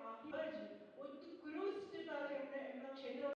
આખી જ ઉત્કૃષ્ટતાથી એમને એમના ક્ષેત્ર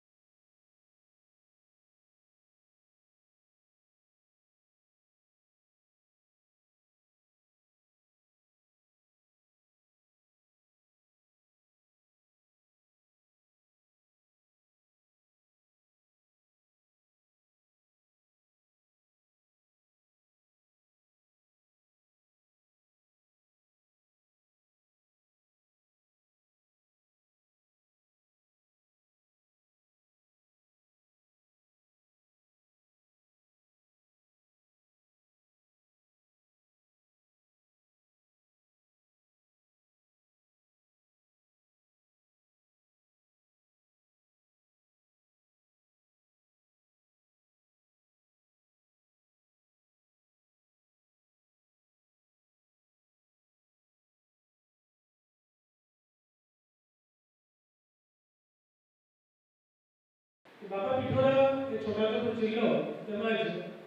બાપા પિઠોરા એ છોટાઉદેપુર જિલ્લો તેમજ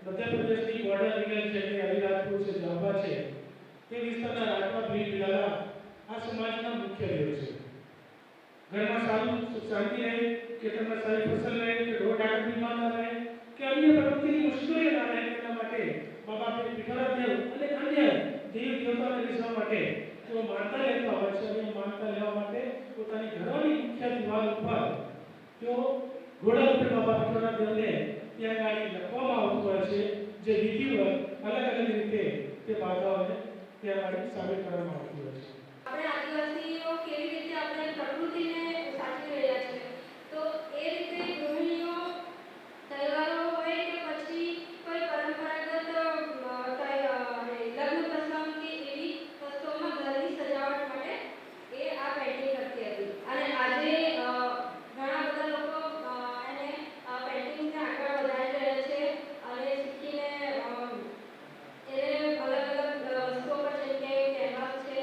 મધ્યપ્રદેશની બોર્ડર રિજન છે કે અલીરાજપુર છે જાંબા છે તે વિસ્તારના રાજપા ભીલ બિલાડા આ સમાજના મુખ્ય દેવ છે. ઘરમાં સારું સુખ શાંતિ રહે, ખેતરમાં સારી ફસલ રહે, કે ઢોર ઢાંકર બીમાર ન રહે, કે અન્ય પ્રવૃત્તિની મુશ્કેલી ના રહે, તેના માટે બાપા પિઠોરા દેવ અને અન્ય દેવ દેવતાઓને રીઝવવા માટે તેઓ માનતા લેતા હોય છે. અને માનતા લેવા માટે પોતાની ઘરોની મુખ્ય દિવાલ ઉપર તેઓ ઘોડા ઉપર બાપા પિઠોરા દેવને ત્યાં ગાડી લખવામાં આવતું હોય છે, જે વિધિવત અલગ અલગ રીતે તે બાધાઓને ત્યાં ગાડી સાબિત કરવામાં આવતી હોય છે. આપણે આદિવાસીઓ કેવી રીતે આપણે પ્રકૃતિને સાચવી રહ્યા છે, તો એ રીતે ગૃહિણીઓ તહેવારો હોય કે પછી કોઈ પરંપરાગત લગ્ન પ્રસંગ કે એવી વસ્તુઓમાં ઘરની સજાવટ માટે એ આ પેઇન્ટિંગ કરતી હતી. અને આજે ઘણા બધા લોકો એને પેઇન્ટિંગને આગળ વધારી રહ્યા છે અને શીખીને એને અલગ અલગ વસ્તુઓ પર જેમ કે કેનવાસ છે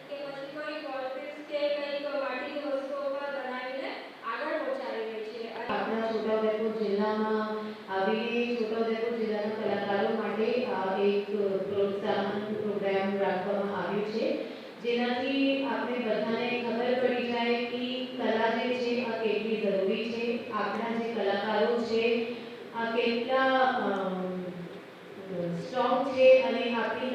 કે પછી કોઈ કોલપીટ્સ કે કંઈક માટીની વસ્તુઓ પર બનાવીને આગળ પહોંચાડી રહી છે. આપણા છોટાઉદેપુર જિલ્લામાં આવેલી છોટાઉદેપુર જિલ્લાના કલાકારો માટે એક પ્રોત્સાહન પ્રોગ્રામ રાખવામાં આવ્યું છે, જેનાથી આપણે બધાને ખબર પડી જાય કે કલા જે છે આ કેટલી જરૂરી છે, આપણા જે કલાકારો છે આ કેટલા સ્ટ્રોંગ છે અને આપણી